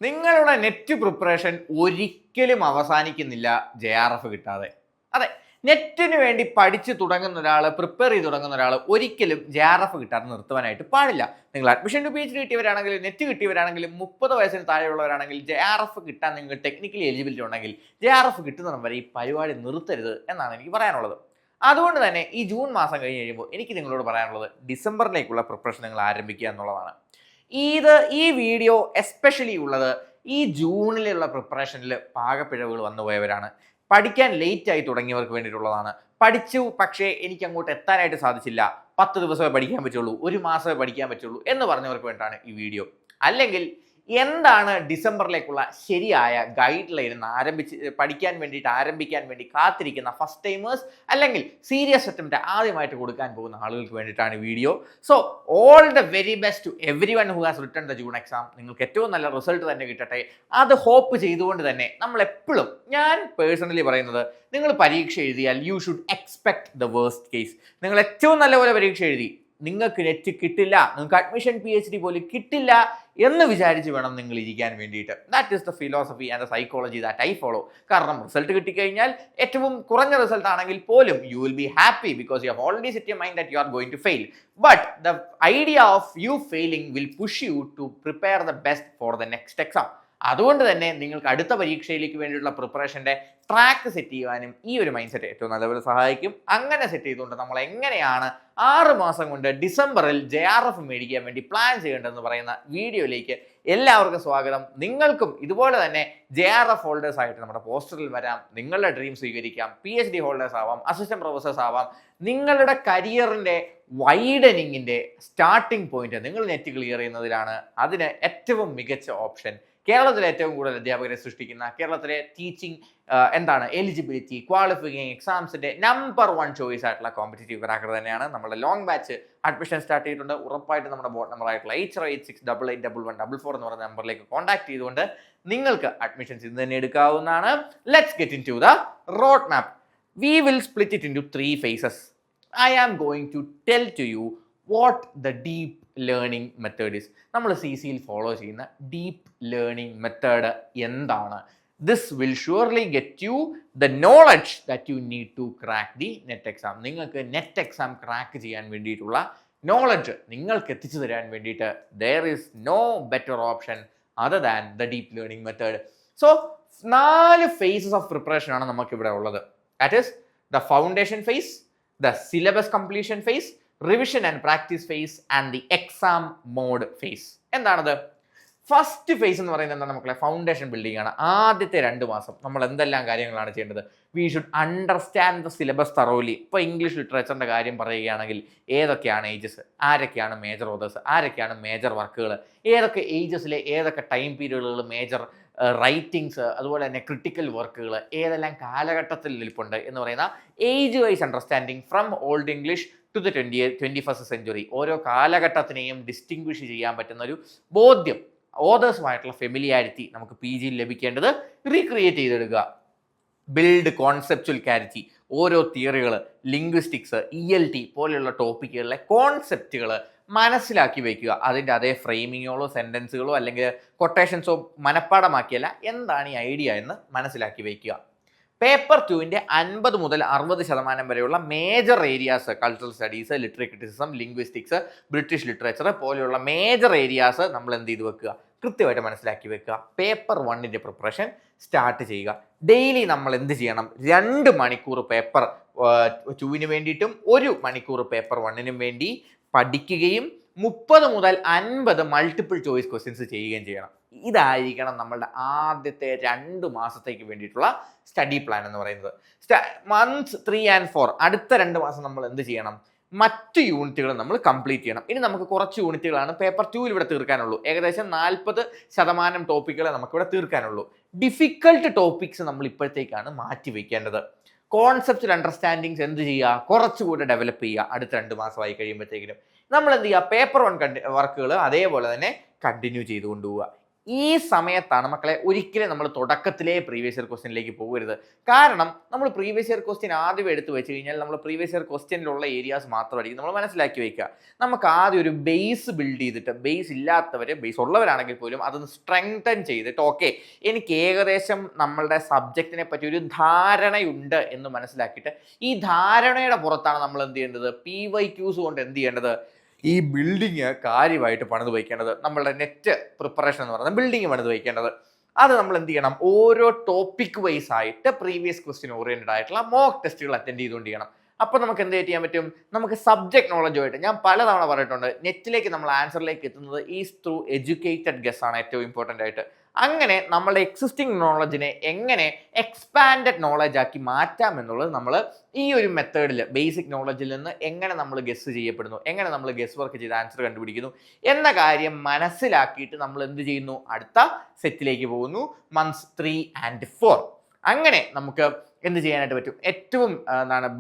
നിങ്ങളുടെ net preparation ഒരിക്കലും അവസാനിക്കുന്നില്ല JRF കിട്ടാതെ. അതെ, നെറ്റിന് വേണ്ടി പഠിച്ചു തുടങ്ങുന്ന ഒരാൾ, പ്രിപ്പയർ ചെയ്ത് തുടങ്ങുന്ന ഒരാൾ ഒരിക്കലും JRF കിട്ടാതെ നിർത്തുവാനായിട്ട് പാടില്ല. നിങ്ങൾ അഡ്മിഷൻ ടു PhD കിട്ടിയവരാണെങ്കിലും നെറ്റ് കിട്ടിയവരാണെങ്കിലും 30 വയസ്സിന് താഴെയുള്ളവരാണെങ്കിൽ JRF കിട്ടാൻ നിങ്ങൾ ടെക്നിക്കലി എലിജിബിലിറ്റി ഉണ്ടെങ്കിൽ JRF കിട്ടുന്നിടം വരെ ഈ പരിപാടി നിർത്തരുത് എന്നാണ് എനിക്ക് പറയാനുള്ളത്. അതുകൊണ്ട് തന്നെ ഈ ജൂൺ മാസം കഴിഞ്ഞ് കഴിയുമ്പോൾ എനിക്ക് നിങ്ങളോട് പറയാനുള്ളത് ഡിസംബറിലേക്കുള്ള പ്രിപ്പറേഷൻ നിങ്ങൾ ആരംഭിക്കുക എന്നുള്ളതാണ്. ഈ വീഡിയോ എസ്പെഷ്യലി ഉള്ളത് ഈ ജൂണിലുള്ള പ്രിപ്പറേഷനിൽ പാകപ്പിഴവുകൾ വന്നുപോയവരാണ്, പഠിക്കാൻ ലേറ്റ് ആയി തുടങ്ങിയവർക്ക് വേണ്ടിയിട്ടുള്ളതാണ്. പഠിച്ചു പക്ഷേ എനിക്ക് അങ്ങോട്ട് എത്താനായിട്ട് സാധിച്ചില്ല, 10 ദിവസമേ പഠിക്കാൻ പറ്റുള്ളൂ, 1 മാസമേ പഠിക്കാൻ പറ്റുള്ളൂ എന്ന് പറഞ്ഞവർക്ക് വേണ്ടിയിട്ടാണ് ഈ വീഡിയോ. അല്ലെങ്കിൽ എന്താണ് ഡിസംബറിലേക്കുള്ള ശരിയായ ഗൈഡ് ലൈൻ പഠിക്കാൻ വേണ്ടിയിട്ട് ആരംഭിക്കാൻ വേണ്ടി കാത്തിരിക്കുന്ന ഫസ്റ്റ് ടൈമേഴ്സ് അല്ലെങ്കിൽ സീരിയസ് അറ്റംപ്റ്റ് ആദ്യമായിട്ട് കൊടുക്കാൻ പോകുന്ന ആളുകൾക്ക് വേണ്ടിയിട്ടാണ് video. So all the very best to everyone who has written the June exam. നിങ്ങൾക്ക് ഏറ്റവും നല്ല റിസൾട്ട് തന്നെ കിട്ടട്ടെ. അത് ഹോപ്പ് ചെയ്തുകൊണ്ട് തന്നെ നമ്മൾ എപ്പോഴും, ഞാൻ പേഴ്സണലി പറയുന്നത്, നിങ്ങൾ പരീക്ഷ എഴുതിയാൽ you should expect the worst case. നിങ്ങൾ ഏറ്റവും നല്ലപോലെ പരീക്ഷ എഴുതി നിങ്ങൾക്ക് നെറ്റ് കിട്ടില്ല, നിങ്ങൾക്ക് അഡ്മിഷൻ PhD പോലും കിട്ടില്ല എന്ന് വിചാരിച്ച് വേണം നിങ്ങൾ ഇരിക്കാൻ വേണ്ടിയിട്ട്. That is the philosophy and the psychology that I follow. കാരണം റിസൾട്ട് കിട്ടിക്കഴിഞ്ഞാൽ ഏറ്റവും കുറഞ്ഞ റിസൾട്ട് ആണെങ്കിൽ പോലും you will be happy because you have already set your mind that you are going to fail. But the idea of you failing will push you to prepare the best for the next exam. അതുകൊണ്ട് തന്നെ നിങ്ങൾക്ക് അടുത്ത പരീക്ഷയിലേക്ക് വേണ്ടിയിട്ടുള്ള പ്രിപ്പറേഷൻ്റെ track set ചെയ്യുവാനും ഈ ഒരു mind set ഏറ്റവും നല്ലപോലെ സഹായിക്കും. അങ്ങനെ സെറ്റ് ചെയ്തുകൊണ്ട് നമ്മൾ എങ്ങനെയാണ് 6 മാസം കൊണ്ട് ഡിസംബറിൽ JRF മേടിക്കാൻ വേണ്ടി പ്ലാൻ ചെയ്യേണ്ടതെന്ന് പറയുന്ന വീഡിയോയിലേക്ക് എല്ലാവർക്കും സ്വാഗതം. നിങ്ങൾക്കും ഇതുപോലെ തന്നെ JRF ഹോൾഡേഴ്സ് ആയിട്ട് നമ്മുടെ പോസ്റ്ററിൽ വരാം, നിങ്ങളുടെ ഡ്രീം സ്വീകരിക്കാം, PhD ഹോൾഡേഴ്സ് ആവാം, അസിസ്റ്റന്റ് പ്രൊഫസേഴ്സ് ആവാം. നിങ്ങളുടെ കരിയറിൻ്റെ വൈഡനിങ്ങിൻ്റെ സ്റ്റാർട്ടിംഗ് പോയിന്റ് നിങ്ങൾ നെറ്റ് ക്ലിയർ ചെയ്യുന്നതിലാണ്. അതിന് ഏറ്റവും മികച്ച ഓപ്ഷൻ കേരളത്തിലെ ഏറ്റവും കൂടുതൽ അധ്യാപകരെ സൃഷ്ടിക്കുന്ന, കേരളത്തിലെ ടീച്ചിങ് എലിജിബിലിറ്റി ക്വാളിഫയിങ് എക്സാംസിന്റെ നമ്പർ 1 ചോയ്സ് ആയിട്ടുള്ള കോമ്പറ്റേറ്റീവ് ക്രാക്കർ തന്നെയാണ്. നമ്മുടെ ലോങ് ബാച്ച് അഡ്മിഷൻ സ്റ്റാർട്ട് ചെയ്തിട്ടുണ്ട്. ഉറപ്പായിട്ട് നമ്മുടെ ബോർഡ് നമ്പർ ആയിട്ടുള്ള 8086881144 എന്ന് പറയുന്ന നമ്പറിലേക്ക് കോൺടാക്ട് ചെയ്തുകൊണ്ട് നിങ്ങൾക്ക് അഡ്മിഷൻസ് ഇന്ന് തന്നെ എടുക്കാവുന്നതാണ്. Let's get into the road map. We will split it into 3 phases. I am going to tell to you what the deep learning method is. നമ്മൾ CCയിൽ ഫോളോ ചെയ്യുന്ന ഡീപ്പ് ലേണിംഗ് മെത്തേഡ് എന്താണ്? This will surely get you the knowledge that you need to crack the NET exam. നിങ്ങൾക്ക് NET exam crack ചെയ്യാൻ വേണ്ടിയിട്ടുള്ള knowledge നിങ്ങൾക്ക് എത്തിച്ചു തരാൻ വേണ്ടിയിട്ട് there is no better option other than the deep learning method. So 4 phases of preparation ആണ് നമുക്കിവിടെ ഉള്ളത്. That is the foundation phase, the syllabus completion phase, revision and practice phase and the exam mode phase. എന്താണത്? First phase എന്ന് പറയുന്നത് എന്താണ് മക്കളെ? Foundation building ആണ്. ആദ്യത്തെ 2 മാസം നമ്മൾ എന്തെല്ലാം കാര്യങ്ങളാണ് ചെയ്യേണ്ടത്? We should understand the syllabus thoroughly. ഇപ്പോൾ ഇംഗ്ലീഷ് ലിറ്ററേച്ചറിൻ്റെ കാര്യം പറയുകയാണെങ്കിൽ ഏതൊക്കെയാണ് ഏജസ്, ആരൊക്കെയാണ് മേജർ ഓതേഴ്സ്, ആരൊക്കെയാണ് മേജർ വർക്കുകൾ, ഏതൊക്കെ ഏജസിലെ ഏതൊക്കെ ടൈം പീരീഡുകൾ മേജർ റൈറ്റിങ്സ്, അതുപോലെ തന്നെ ക്രിട്ടിക്കൽ വർക്കുകൾ ഏതെല്ലാം കാലഘട്ടത്തിൽ നിൽപ്പുണ്ട് എന്ന് പറയുന്ന age wise understanding from old English to the 21st century. ഓരോ കാലഘട്ടത്തിനെയും ഡിസ്റ്റിങ്വിഷ് ചെയ്യാൻ പറ്റുന്ന ഒരു ബോധ്യം, ഓതേഴ്സുമായിട്ടുള്ള ഫെമിലിയാരിറ്റി നമുക്ക് PGയിൽ ലഭിക്കേണ്ടത് റീക്രിയേറ്റ് ചെയ്തെടുക്കുക. Build conceptual clarity. ഓരോ തിയറികൾ, ലിംഗ്വിസ്റ്റിക്സ്, ELT പോലെയുള്ള ടോപ്പിക്കുകളിലെ കോൺസെപ്റ്റുകൾ മനസ്സിലാക്കി വയ്ക്കുക. അതിൻ്റെ അതേ ഫ്രെയിമിങ്ങുകളോ സെൻറ്റൻസുകളോ അല്ലെങ്കിൽ കൊട്ടേഷൻസോ മനഃപ്പാടമാക്കിയല്ല, എന്താണ് ഈ ഐഡിയ എന്ന് മനസ്സിലാക്കി വയ്ക്കുക. പേപ്പർ 2ൻ്റെ 50 മുതൽ 60% വരെയുള്ള major areas, cultural studies, literary criticism, linguistics, British literature പോലെയുള്ള മേജർ ഏരിയാസ് നമ്മൾ എന്ത് ചെയ്ത് വെക്കുക? കൃത്യമായിട്ട് മനസ്സിലാക്കി വെക്കുക. പേപ്പർ 1ൻ്റെ പ്രിപ്പറേഷൻ സ്റ്റാർട്ട് ചെയ്യുക. ഡെയിലി നമ്മൾ എന്ത് ചെയ്യണം? 2 മണിക്കൂർ പേപ്പർ 2ന് വേണ്ടിയിട്ടും 1 മണിക്കൂർ പേപ്പർ 1നും വേണ്ടി പഠിക്കുകയും 30 മുതൽ 50 മൾട്ടിപ്പിൾ ചോയ്സ് ക്വസ്റ്റ്യൻസ് ചെയ്യുകയും ചെയ്യണം. ഇതായിരിക്കണം നമ്മളുടെ ആദ്യത്തെ 2 മാസത്തേക്ക് വേണ്ടിയിട്ടുള്ള സ്റ്റഡി പ്ലാൻ എന്ന് പറയുന്നത്. മന്ത്സ് 3 and 4 അടുത്ത 2 മാസം നമ്മൾ എന്ത് ചെയ്യണം? മറ്റ് യൂണിറ്റുകൾ നമ്മൾ കംപ്ലീറ്റ് ചെയ്യണം. ഇനി നമുക്ക് കുറച്ച് യൂണിറ്റുകളാണ് പേപ്പർ 2ൽ ഇവിടെ തീർക്കാനുള്ളൂ. ഏകദേശം 40% ടോപ്പിക്കുകളെ നമുക്കിവിടെ തീർക്കാനുള്ളൂ. ഡിഫിക്കൽട്ട് ടോപ്പിക്സ് നമ്മൾ ഇപ്പോഴത്തേക്കാണ് മാറ്റി വയ്ക്കേണ്ടത്. കോൺസെപ്റ്റ് അണ്ടർസ്റ്റാൻഡിങ്സ് എന്ത് ചെയ്യുക? കുറച്ചുകൂടെ ഡെവലപ്പ് ചെയ്യുക. അടുത്ത 2 മാസമായി കഴിയുമ്പോഴത്തേക്കിനും നമ്മൾ എന്ത് ചെയ്യുക? പേപ്പർ 1 വർക്കുകൾ അതേപോലെ തന്നെ കണ്ടിന്യൂ ചെയ്ത് കൊണ്ടുപോവുക. ഈ സമയത്താണ് മക്കളെ ഒരിക്കലും നമ്മൾ തുടക്കത്തിലേ പ്രീവിയസ് ഇയർ ക്വസ്റ്റ്യനിലേക്ക് പോകരുത്. കാരണം നമ്മൾ പ്രീവിയസ് ഇയർ ക്വസ്റ്റ്യൻ ആദ്യം എടുത്ത് വെച്ച് കഴിഞ്ഞാൽ നമ്മൾ പ്രീവിയസ് ഇയർ ക്വസ്റ്റ്യനിലുള്ള ഏരിയാസ് മാത്രമായിരിക്കും നമ്മൾ മനസ്സിലാക്കി വയ്ക്കുക. നമുക്ക് ആദ്യം ഒരു ബേസ് ബിൽഡ് ചെയ്തിട്ട്, ബേസ് ഇല്ലാത്തവർ, ബേസ് ഉള്ളവരാണെങ്കിൽ പോലും അതൊന്ന് സ്ട്രെങ്തൻ ചെയ്തിട്ട്, ഓക്കെ എനിക്ക് ഏകദേശം നമ്മളുടെ സബ്ജക്റ്റിനെ പറ്റി ഒരു ധാരണയുണ്ട് എന്ന് മനസ്സിലാക്കിയിട്ട് ഈ ധാരണയുടെ പുറത്താണ് നമ്മൾ എന്ത് ചെയ്യേണ്ടത്, PYQs കൊണ്ട് എന്ത് ചെയ്യേണ്ടത്, ഈ ബിൽഡിങ് കാര്യമായിട്ട് പണിത് വയ്ക്കേണ്ടത്. നമ്മളുടെ നെറ്റ് പ്രിപ്പറേഷൻ എന്ന് പറയുന്നത് ബിൽഡിങ് പണിത് വയ്ക്കേണ്ടത്. അത് നമ്മൾ എന്ത് ചെയ്യണം, ഓരോ ടോപ്പിക് വൈസ് ആയിട്ട് പ്രീവിയസ് ക്വസ്റ്റ്യൻ ഓറിയന്റഡ് ആയിട്ടുള്ള മോക്ക് ടെസ്റ്റുകൾ അറ്റൻഡ് ചെയ്തുകൊണ്ട് ചെയ്യണം. അപ്പോൾ നമുക്ക് എന്ത് ചെയ്യാൻ പറ്റും, നമുക്ക് സബ്ജക്ട് നോളജുമായിട്ട്, ഞാൻ പലതവണ പറഞ്ഞിട്ടുണ്ട്, നെറ്റിലേക്ക് നമ്മൾ ആൻസറിലേക്ക് എത്തുന്നത് ഈസ് ത്രൂ എഡ്യൂക്കേറ്റഡ് ഗസ് ആണ് ഏറ്റവും ഇമ്പോർട്ടൻ്റ് ആയിട്ട്. അങ്ങനെ നമ്മുടെ എക്സിസ്റ്റിംഗ് നോളജിനെ എങ്ങനെ എക്സ്പാൻഡഡ് നോളജ് ആക്കി മാറ്റാം എന്നുള്ളത് നമ്മൾ ഈ ഒരു മെത്തേഡിൽ, ബേസിക് നോളജിൽ നിന്ന് എങ്ങനെ നമ്മൾ ഗസ് ചെയ്യപ്പെടുന്നു, എങ്ങനെ നമ്മൾ ഗസ് വർക്ക് ചെയ്ത് ആൻസർ കണ്ടുപിടിക്കുന്നു എന്ന കാര്യം മനസ്സിലാക്കിയിട്ട് നമ്മൾ എന്ത് ചെയ്യുന്നു, അടുത്ത സെറ്റിലേക്ക് പോകുന്നു, മന്ത്സ് 3 and 4. അങ്ങനെ നമുക്ക് എന്ത് ചെയ്യാനായിട്ട് പറ്റും, ഏറ്റവും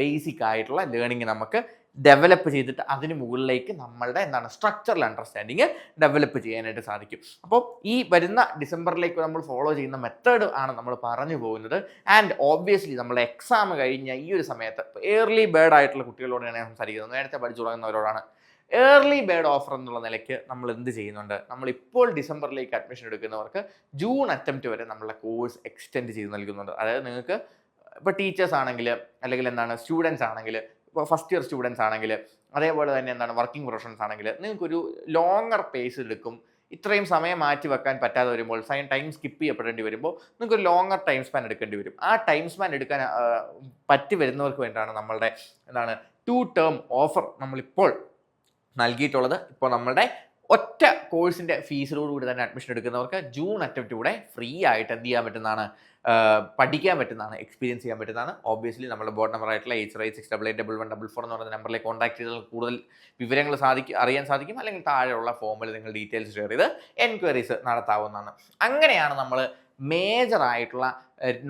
ബേസിക് ആയിട്ടുള്ള ലേണിംഗ് നമുക്ക് ഡെവലപ്പ് ചെയ്തിട്ട് അതിന് മുകളിലേക്ക് നമ്മളുടെ സ്ട്രക്ചറൽ അണ്ടർസ്റ്റാൻഡിങ് ഡെവലപ്പ് ചെയ്യാനായിട്ട് സാധിക്കും. അപ്പോൾ ഈ വരുന്ന ഡിസംബറിലേക്ക് നമ്മൾ ഫോളോ ചെയ്യുന്ന മെത്തേഡ് ആണ് നമ്മൾ പറഞ്ഞു പോകുന്നത്. ആൻഡ് ഓബ്വിയസ്ലി നമ്മൾ എക്സാം കഴിഞ്ഞ ഈ ഒരു സമയത്ത് ഏർലി ബേർഡ് ആയിട്ടുള്ള കുട്ടികളോടാണ് ഞാൻ സംസാരിക്കുന്നത്, നേരത്തെ പഠിച്ചു തുടങ്ങുന്നവരോടാണ്. ഏർലി ബേർഡ് ഓഫർ എന്നുള്ള നിലയ്ക്ക് നമ്മൾ എന്ത് ചെയ്യുന്നുണ്ട്, നമ്മളിപ്പോൾ ഡിസംബറിലേക്ക് അഡ്മിഷൻ എടുക്കുന്നവർക്ക് ജൂൺ അറ്റംപ്റ്റ് വരെ നമ്മളുടെ കോഴ്സ് എക്സ്റ്റെൻഡ് ചെയ്ത് നൽകുന്നുണ്ട്. അതായത് നിങ്ങൾക്ക് ഇപ്പോൾ ടീച്ചേഴ്സ് ആണെങ്കിൽ, അല്ലെങ്കിൽ സ്റ്റുഡൻസ് ആണെങ്കിൽ, ഇപ്പോൾ ഫസ്റ്റ് ഇയർ സ്റ്റുഡൻസ് ആണെങ്കിൽ, അതേപോലെ തന്നെ വർക്കിംഗ് പ്രൊഫഷണൽസ് ആണെങ്കിൽ, നിങ്ങൾക്കൊരു ലോങ്ങർ പേസ് എടുക്കും. ഇത്രയും സമയം മാറ്റി വെക്കാൻ പറ്റാതെ വരുമ്പോൾ, ടൈം സ്കിപ്പ് ചെയ്യപ്പെടേണ്ടി വരുമ്പോൾ നിങ്ങൾക്ക് ഒരു ലോങ്ങർ ടൈം സ്പാൻ എടുക്കേണ്ടി വരും. ആ ടൈം സ്പാൻ എടുക്കാൻ പറ്റി വരുന്നവർക്ക് വേണ്ടിയിട്ടാണ് നമ്മളുടെ 2 term ഓഫർ നമ്മളിപ്പോൾ നൽകിയിട്ടുള്ളത്. ഇപ്പോൾ നമ്മളുടെ ഒറ്റ കോഴ്സിൻ്റെ ഫീസിലോടുകൂടി തന്നെ അഡ്മിഷൻ എടുക്കുന്നവർക്ക് ജൂൺ അറ്റംപ്റ്റ് കൂടെ ഫ്രീ ആയിട്ട് എന്ത് ചെയ്യാൻ പറ്റുന്നതാണ്, പഠിക്കാൻ പറ്റുന്നതാണ്, എക്സ്പീരിയൻസ് ചെയ്യാൻ പറ്റുന്നതാണ്. ഓബ്വിയസ്ലി നമ്മുടെ ബോർഡ് നമ്പർ ആയിട്ടുള്ള 858681144 എന്ന് പറയുന്ന നമ്പറിലേക്ക് കോൺടാക്ട് ചെയ്താൽ കൂടുതൽ വിവരങ്ങൾ അറിയാൻ സാധിക്കും. അല്ലെങ്കിൽ താഴെയുള്ള ഫോമിൽ നിങ്ങൾ ഡീറ്റെയിൽസ് ഷെയർ ചെയ്ത് എൻക്വയറീസ് നടത്താവുന്നതാണ്. അങ്ങനെയാണ് നമ്മൾ മേജർ ആയിട്ടുള്ള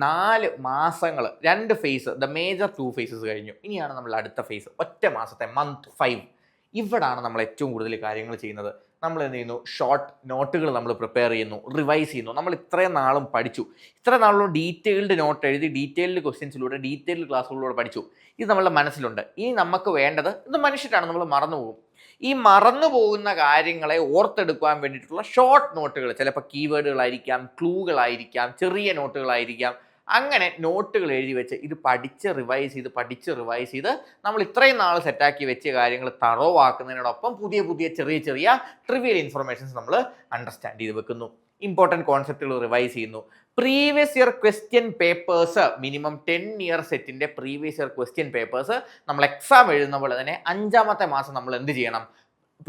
4 മാസങ്ങൾ, 2 ഫേസ്, ദ മേജർ 2 phases കഴിഞ്ഞു. ഇനിയാണ് നമ്മൾ അടുത്ത ഫേസ്, ഒറ്റ മാസത്തെ മന്ത് 5. ഇവിടാണ് നമ്മൾ ഏറ്റവും കൂടുതൽ കാര്യങ്ങൾ ചെയ്യുന്നത്. നമ്മൾ എന്ത് ചെയ്യുന്നു, ഷോർട്ട് നോട്ടുകൾ നമ്മൾ പ്രിപ്പയർ ചെയ്യുന്നു, റിവൈസ് ചെയ്യുന്നു. നമ്മൾ ഇത്രയും നാളും പഠിച്ചു, ഇത്ര നാളും ഡീറ്റെയിൽഡ് നോട്ട് എഴുതി, ഡീറ്റെയിൽഡ് ക്വസ്റ്റ്യൻസിലൂടെ, ഡീറ്റെയിൽഡ് ക്ലാസ്സുകളിലൂടെ പഠിച്ചു. ഇത് നമ്മളുടെ മനസ്സിലുണ്ട്. ഇനി നമുക്ക് വേണ്ടത്, ഇത് മനുഷ്യരാണ്, നമ്മൾ മറന്നുപോകും. ഈ മറന്നു പോകുന്ന കാര്യങ്ങളെ ഓർത്തെടുക്കാൻ വേണ്ടിയിട്ടുള്ള ഷോർട്ട് നോട്ടുകൾ, ചിലപ്പോൾ കീവേഡുകളായിരിക്കാം, ക്ലൂകളായിരിക്കാം, ചെറിയ നോട്ടുകളായിരിക്കാം. അങ്ങനെ നോട്ടുകൾ എഴുതി വെച്ച് ഇത് പഠിച്ച് റിവൈസ് ചെയ്ത് നമ്മൾ ഇത്രയും നാൾ സെറ്റാക്കി വെച്ച കാര്യങ്ങൾ തറവാക്കുന്നതിനോടൊപ്പം പുതിയ ചെറിയ ട്രിവിയൽ ഇൻഫർമേഷൻസ് നമ്മൾ അണ്ടർസ്റ്റാൻഡ് ചെയ്ത് വെക്കുന്നു. ഇമ്പോർട്ടൻറ്റ് കോൺസെപ്റ്റുകൾ റിവൈസ് ചെയ്യുന്നു. Previous year question papers, minimum 10 year സെറ്റിൻ്റെ പ്രീവിയസ് ഇയർ ക്വസ്റ്റ്യൻ പേപ്പേഴ്സ് നമ്മൾ എക്സാം എഴുതുന്ന പോലെ തന്നെ 5ാമത്തെ മാസം നമ്മൾ എന്ത് ചെയ്യണം,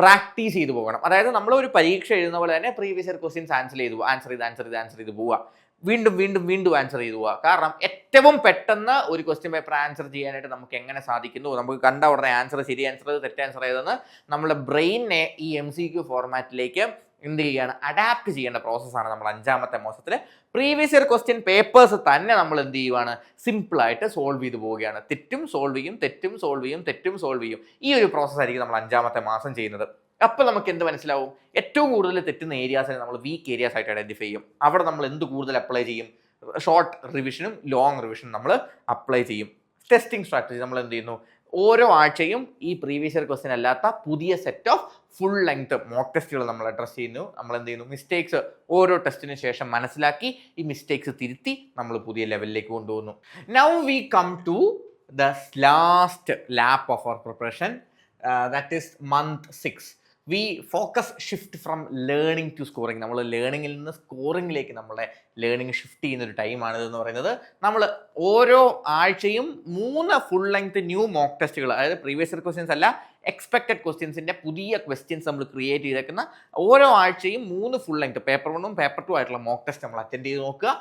പ്രാക്ടീസ് ചെയ്ത് പോകണം. അതായത് നമ്മൾ ഒരു പരീക്ഷ എഴുതുന്ന പോലെ തന്നെ പ്രീവിയസ് ഇയർ ക്വസ്റ്റ്യൻസ് ആൻസർ ചെയ്ത് പോവുക, വീണ്ടും ആൻസർ ചെയ്തു പോവുക. കാരണം ഏറ്റവും പെട്ടെന്ന് ഒരു ക്വസ്റ്റ്യൻ പേപ്പർ ആൻസർ ചെയ്യാനായിട്ട് നമുക്ക് എങ്ങനെ സാധിക്കുന്നു, നമുക്ക് കണ്ട ഉടനെ ആൻസർ, ശരി ആൻസർ ഏത്, തെറ്റ് ആൻസർ ഏതെന്ന് നമ്മുടെ ബ്രെയിനിനെ ഈ MCQ ഫോർമാറ്റിലേക്ക് എന്ത് ചെയ്യുകയാണ്, അഡാപ്റ്റ് ചെയ്യേണ്ട പ്രോസസ്സാണ് നമ്മൾ 5ാമത്തെ മാസത്തിൽ പ്രീവിയസ് ഇയർ ക്വസ്റ്റ്യൻ പേപ്പേഴ്സ് തന്നെ നമ്മൾ എന്ത് ചെയ്യുവാണ്, സിമ്പിളായിട്ട് സോൾവ് ചെയ്ത് പോവുകയാണ്. തെറ്റും സോൾവ് ചെയ്യും. ഈ ഒരു പ്രോസസ്സായിരിക്കും നമ്മൾ 5ാമത്തെ മാസം ചെയ്യുന്നത്. അപ്പോൾ നമുക്ക് എന്ത് മനസ്സിലാവും, ഏറ്റവും കൂടുതൽ തെറ്റുന്ന ഏരിയാസിനെ നമ്മൾ വീക്ക് ഏരിയാസ് ആയിട്ട് ഐഡൻറ്റിഫൈ ചെയ്യും. അവിടെ നമ്മൾ എന്ത് കൂടുതൽ അപ്ലൈ ചെയ്യും, ഷോർട്ട് റിവിഷനും ലോങ് റിവിഷനും നമ്മൾ അപ്ലൈ ചെയ്യും. ടെസ്റ്റിംഗ് സ്ട്രാറ്റജി നമ്മൾ എന്ത് ചെയ്യുന്നു, ഓരോ ആഴ്ചയും ഈ പ്രീവിയസ് ഇയർ ക്വസ്റ്റ്യൻ അല്ലാത്ത പുതിയ set of full length mock ടെസ്റ്റുകൾ നമ്മൾ അഡ്രസ് ചെയ്യുന്നു. നമ്മൾ എന്ത് ചെയ്യുന്നു, മിസ്റ്റേക്സ് ഓരോ ടെസ്റ്റിന് ശേഷം മനസ്സിലാക്കി ഈ മിസ്റ്റേക്സ് തിരുത്തി നമ്മൾ പുതിയ ലെവലിലേക്ക് കൊണ്ടുപോകുന്നു. Now we come to the last lap of our preparation, that is month 6. We focus shift from learning to scoring. നമ്മൾ ലേണിങ്ങിൽ നിന്ന് സ്കോറിങ്ങിലേക്ക് നമ്മുടെ ലേണിംഗ് ഷിഫ്റ്റ് ചെയ്യുന്ന ഒരു ടൈമാണിതെന്ന് പറയുന്നത്. നമ്മൾ ഓരോ ആഴ്ചയും 3 ഫുൾ ലെങ്ത് ന്യൂ മോക്ക് ടെസ്റ്റുകൾ, അതായത് പ്രീവിയസ് ഇയർ ക്വസ്റ്റ്യൻസ് അല്ല, എക്സ്പെക്റ്റഡ് ക്വസ്റ്റ്യൻസിൻ്റെ പുതിയ ക്വസ്റ്റ്യൻസ് നമ്മൾ ക്രിയേറ്റ് ചെയ്തേക്കുന്ന ഓരോ ആഴ്ചയും 3 ഫുൾ ലെങ്ത് പേപ്പർ 1ഉം പേപ്പർ 2 ആയിട്ടുള്ള മോക്ക് ടെസ്റ്റ് നമ്മൾ അറ്റൻഡ് ചെയ്ത് നോക്കുക.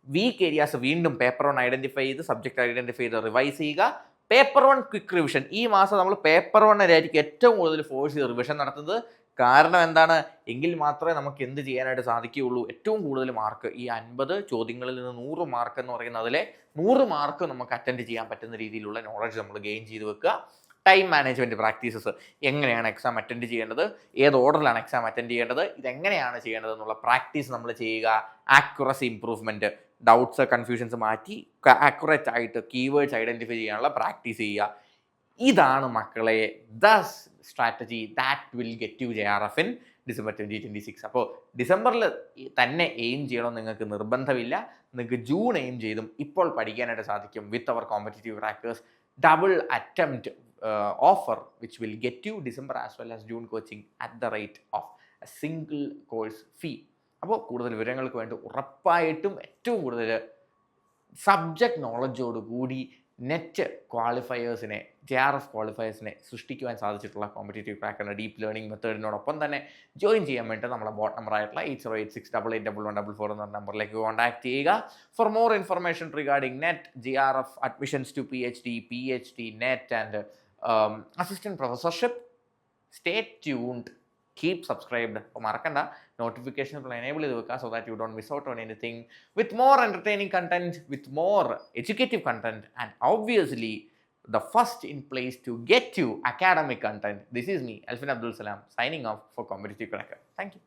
വീക്ക് ഏരിയാസ് വീണ്ടും പേപ്പർ 1 ഐഡൻറ്റിഫൈ ചെയ്ത്, സബ്ജക്റ്റ് ഐഡൻറ്റിഫൈ ചെയ്ത് റിവൈസ് ചെയ്യുക. പേപ്പർ 1 ക്വിക്ക് റിവിഷൻ, ഈ മാസം നമ്മൾ പേപ്പർ 1 ഏറ്റവും കൂടുതൽ ഫോഴ്സ് ചെയ്ത് റിവിഷൻ നടത്തുന്നത്. കാരണം എന്താണ്, എങ്കിൽ മാത്രമേ നമുക്ക് എന്ത് ചെയ്യാനായിട്ട് സാധിക്കുകയുള്ളൂ, ഏറ്റവും കൂടുതൽ മാർക്ക്, ഈ 50 ചോദ്യങ്ങളിൽ നിന്ന് 100 മാർക്ക് എന്ന് പറയുന്നത്, അതിലെ 100 മാർക്ക് നമുക്ക് അറ്റൻഡ് ചെയ്യാൻ പറ്റുന്ന രീതിയിലുള്ള നോളജ് നമ്മൾ ഗെയിൻ ചെയ്ത് വെക്കുക. ടൈം മാനേജ്മെൻറ്റ് പ്രാക്ടീസസ്, എങ്ങനെയാണ് എക്സാം അറ്റൻഡ് ചെയ്യേണ്ടത്, ഏത് ഓർഡറിലാണ് എക്സാം അറ്റൻഡ് ചെയ്യേണ്ടത്, ഇതെങ്ങനെയാണ് ചെയ്യേണ്ടത് എന്നുള്ള പ്രാക്ടീസ് നമ്മൾ ചെയ്യുക. ആക്യുറസി ഇംപ്രൂവ്മെൻറ്റ്, ഡൗട്ട്സ് കൺഫ്യൂഷൻസ് മാറ്റി ആക്യുറേറ്റ് ആയിട്ട് കീവേഡ്സ് ഐഡൻറ്റിഫൈ ചെയ്യാനുള്ള പ്രാക്ടീസ് ചെയ്യുക. ഇതാണ് മക്കളെ the strategy that will get U JRF in December 2026. അപ്പോൾ ഡിസംബറിൽ തന്നെ എയിം ചെയ്യണമെന്ന് നിങ്ങൾക്ക് നിർബന്ധമില്ല. നിങ്ങൾക്ക് ജൂൺ എയിം ചെയ്തും ഇപ്പോൾ പഠിക്കാനായിട്ട് സാധിക്കും with our competitive trackers double attempt offer which will get you December as well as June coaching at the rate of a single course fee. അപ്പോൾ കൂടുതൽ വിവരങ്ങൾക്ക് വേണ്ടി ഉറപ്പായിട്ടും ഏറ്റവും കൂടുതൽ സബ്ജക്റ്റ് നോളജോടുകൂടി നെറ്റ് ക്വാളിഫയേഴ്സിനെ JRF ക്വാളിഫയേഴ്സിനെ സൃഷ്ടിക്കുവാൻ സാധിച്ചിട്ടുള്ള കോമ്പറ്റേറ്റീവ് ക്രാക്കറിൻ്റെ ഡീപ്പ് ലേണിംഗ് മെത്തേഡിനോടൊപ്പം തന്നെ ജോയിൻ ചെയ്യാൻ വേണ്ടി നമ്മളെ ബോട്ട് നമ്പർ ആയിട്ടുള്ള 8086881144 എന്ന നമ്പറിലേക്ക് കോൺടാക്ട് ചെയ്യുക. For more information regarding NET, JRF admissions to PhD, NET and assistant professorship, stay tuned, keep subscribed. അപ്പോൾ മറക്കണ്ട, നോട്ടിഫിക്കേഷൻ എനേബിൾ ചെയ്ത് വെക്കുക so that you don't miss out on anything with more entertaining content, with more educative content, and obviously the first in place to get you academic content. This is me, Alfin Abdul Salam, signing off for Competitive Cracker. Thank you.